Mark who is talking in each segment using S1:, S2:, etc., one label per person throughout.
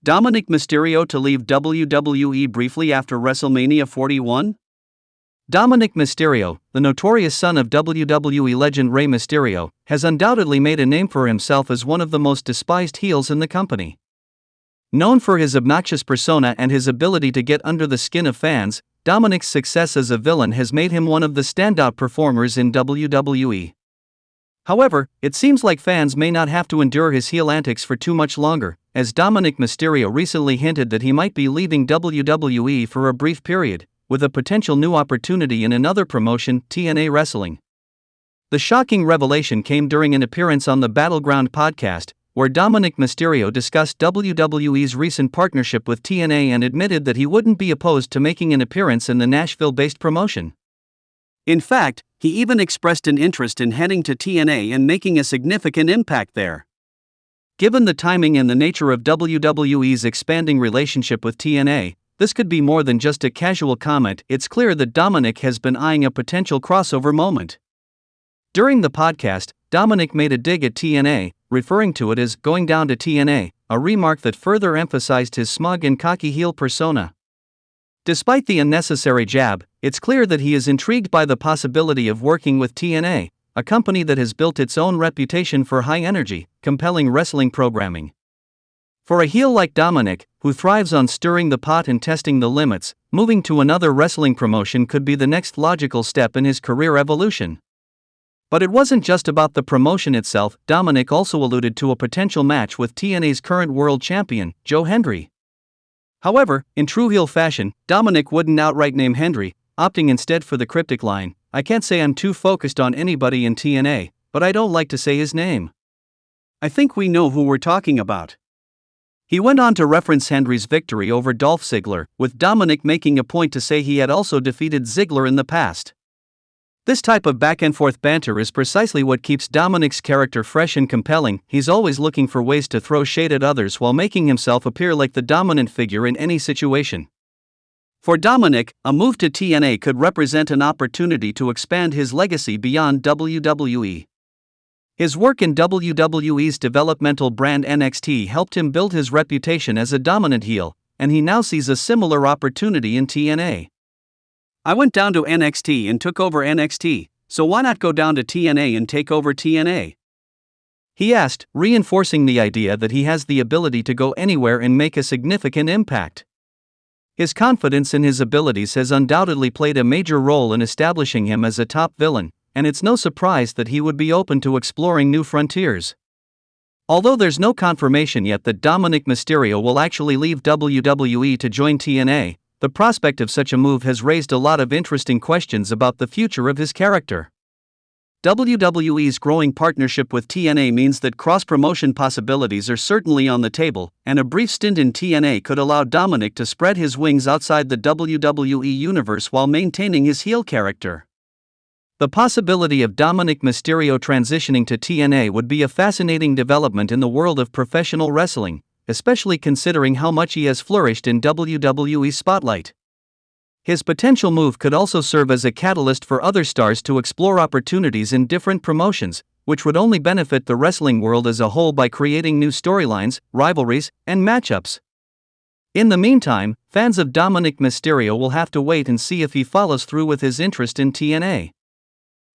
S1: Dominik Mysterio to leave WWE briefly after WrestleMania 41? Dominik Mysterio, the notorious son of WWE legend Rey Mysterio, has undoubtedly made a name for himself as one of the most despised heels in the company. Known for his obnoxious persona and his ability to get under the skin of fans, Dominik's success as a villain has made him one of the standout performers in WWE. However, it seems like fans may not have to endure his heel antics for too much longer, as Dominik Mysterio recently hinted that he might be leaving WWE for a brief period, with a potential new opportunity in another promotion, TNA Wrestling. The shocking revelation came during an appearance on the Battleground podcast, where Dominik Mysterio discussed WWE's recent partnership with TNA and admitted that he wouldn't be opposed to making an appearance in the Nashville-based promotion. In fact, he even expressed an interest in heading to TNA and making a significant impact there. Given the timing and the nature of WWE's expanding relationship with TNA, this could be more than just a casual comment. It's clear that Dominik has been eyeing a potential crossover moment. During the podcast, Dominik made a dig at TNA, referring to it as going down to TNA, a remark that further emphasized his smug and cocky heel persona. Despite the unnecessary jab, it's clear that he is intrigued by the possibility of working with TNA, a company that has built its own reputation for high-energy, compelling wrestling programming. For a heel like Dominik, who thrives on stirring the pot and testing the limits, moving to another wrestling promotion could be the next logical step in his career evolution. But it wasn't just about the promotion itself. Dominik also alluded to a potential match with TNA's current world champion, Joe Hendry. However, in true heel fashion, Dominik wouldn't outright name Hendry, opting instead for the cryptic line, "I can't say I'm too focused on anybody in TNA, but I don't like to say his name." I think we know who we're talking about. He went on to reference Hendry's victory over Dolph Ziggler, with Dominik making a point to say he had also defeated Ziggler in the past. This type of back-and-forth banter is precisely what keeps Dominik's character fresh and compelling. He's always looking for ways to throw shade at others while making himself appear like the dominant figure in any situation. For Dominik, a move to TNA could represent an opportunity to expand his legacy beyond WWE. His work in WWE's developmental brand NXT helped him build his reputation as a dominant heel, and he now sees a similar opportunity in TNA. "I went down to NXT and took over NXT, so why not go down to TNA and take over TNA?" he asked, reinforcing the idea that he has the ability to go anywhere and make a significant impact. His confidence in his abilities has undoubtedly played a major role in establishing him as a top villain, and it's no surprise that he would be open to exploring new frontiers. Although there's no confirmation yet that Dominik Mysterio will actually leave WWE to join TNA, the prospect of such a move has raised a lot of interesting questions about the future of his character. WWE's growing partnership with TNA means that cross-promotion possibilities are certainly on the table, and a brief stint in TNA could allow Dominik to spread his wings outside the WWE universe while maintaining his heel character. The possibility of Dominik Mysterio transitioning to TNA would be a fascinating development in the world of professional wrestling, especially considering how much he has flourished in WWE's spotlight. His potential move could also serve as a catalyst for other stars to explore opportunities in different promotions, which would only benefit the wrestling world as a whole by creating new storylines, rivalries, and matchups. In the meantime, fans of Dominik Mysterio will have to wait and see if he follows through with his interest in TNA.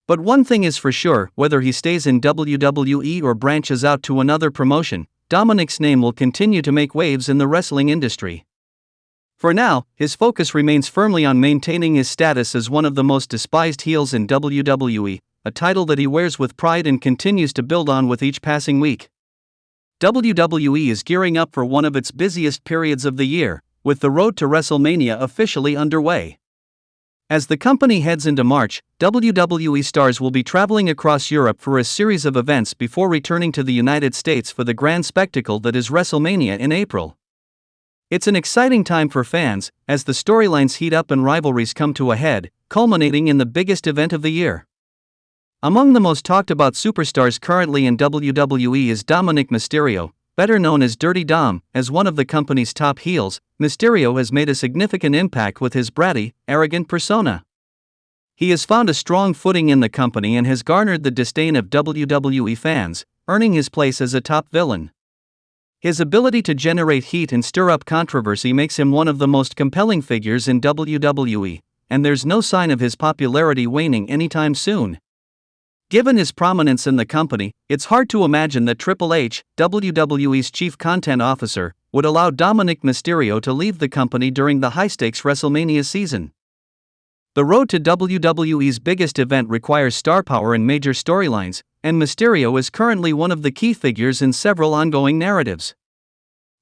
S1: But one thing is for sure, whether he stays in WWE or branches out to another promotion, Dominik's name will continue to make waves in the wrestling industry. For now, his focus remains firmly on maintaining his status as one of the most despised heels in WWE, a title that he wears with pride and continues to build on with each passing week. WWE is gearing up for one of its busiest periods of the year, with the road to WrestleMania officially underway. As the company heads into March, WWE stars will be traveling across Europe for a series of events before returning to the United States for the grand spectacle that is WrestleMania in April. It's an exciting time for fans, as the storylines heat up and rivalries come to a head, culminating in the biggest event of the year. Among the most talked about superstars currently in WWE is Dominik Mysterio, better known as Dirty Dom. As one of the company's top heels, Mysterio has made a significant impact with his bratty, arrogant persona. He has found a strong footing in the company and has garnered the disdain of WWE fans, earning his place as a top villain. His ability to generate heat and stir up controversy makes him one of the most compelling figures in WWE, and there's no sign of his popularity waning anytime soon. Given his prominence in the company, it's hard to imagine that Triple H, WWE's chief content officer, would allow Dominik Mysterio to leave the company during the high-stakes WrestleMania season. The road to WWE's biggest event requires star power and major storylines, and Mysterio is currently one of the key figures in several ongoing narratives.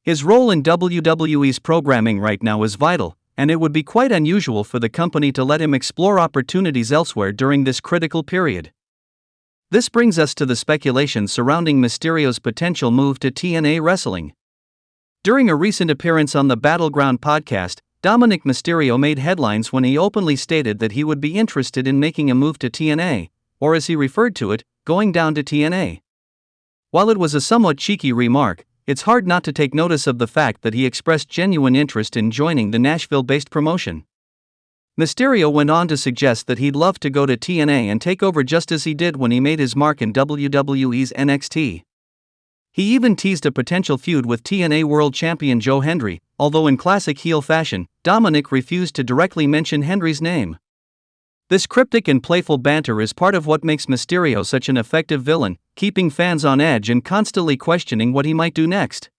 S1: His role in WWE's programming right now is vital, and it would be quite unusual for the company to let him explore opportunities elsewhere during this critical period. This brings us to the speculation surrounding Mysterio's potential move to TNA Wrestling. During a recent appearance on the Battleground podcast, Dominik Mysterio made headlines when he openly stated that he would be interested in making a move to TNA, or as he referred to it, going down to TNA. While it was a somewhat cheeky remark, it's hard not to take notice of the fact that he expressed genuine interest in joining the Nashville-based promotion. Mysterio went on to suggest that he'd love to go to TNA and take over just as he did when he made his mark in WWE's NXT. He even teased a potential feud with TNA World Champion Joe Hendry, although in classic heel fashion, Dominic refused to directly mention Hendry's name. This cryptic and playful banter is part of what makes Mysterio such an effective villain, keeping fans on edge and constantly questioning what he might do next.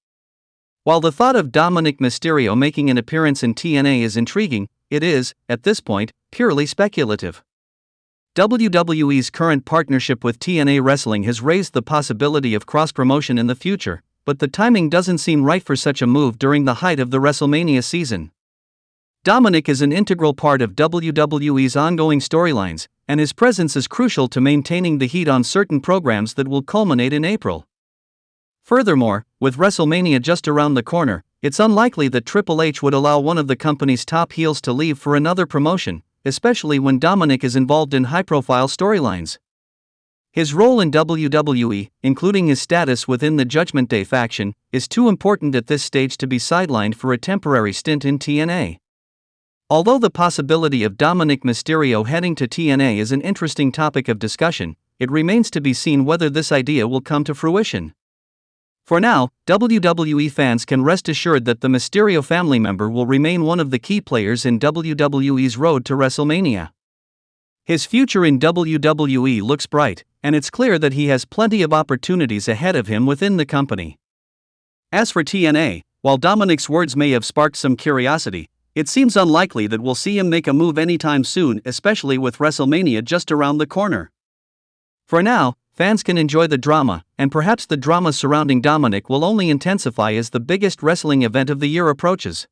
S1: While the thought of Dominik Mysterio making an appearance in TNA is intriguing, it is, at this point, purely speculative. WWE's current partnership with TNA Wrestling has raised the possibility of cross-promotion in the future, but the timing doesn't seem right for such a move during the height of the WrestleMania season. Dominic is an integral part of WWE's ongoing storylines, and his presence is crucial to maintaining the heat on certain programs that will culminate in April. Furthermore, with WrestleMania just around the corner, it's unlikely that Triple H would allow one of the company's top heels to leave for another promotion, especially when Dominic is involved in high-profile storylines. His role in WWE, including his status within the Judgment Day faction, is too important at this stage to be sidelined for a temporary stint in TNA. Although the possibility of Dominik Mysterio heading to TNA is an interesting topic of discussion, it remains to be seen whether this idea will come to fruition. For now, WWE fans can rest assured that the Mysterio family member will remain one of the key players in WWE's road to WrestleMania. His future in WWE looks bright, and it's clear that he has plenty of opportunities ahead of him within the company. As for TNA, while Dominic's words may have sparked some curiosity, it seems unlikely that we'll see him make a move anytime soon, especially with WrestleMania just around the corner. For now, fans can enjoy the drama, and perhaps the drama surrounding Dominic will only intensify as the biggest wrestling event of the year approaches.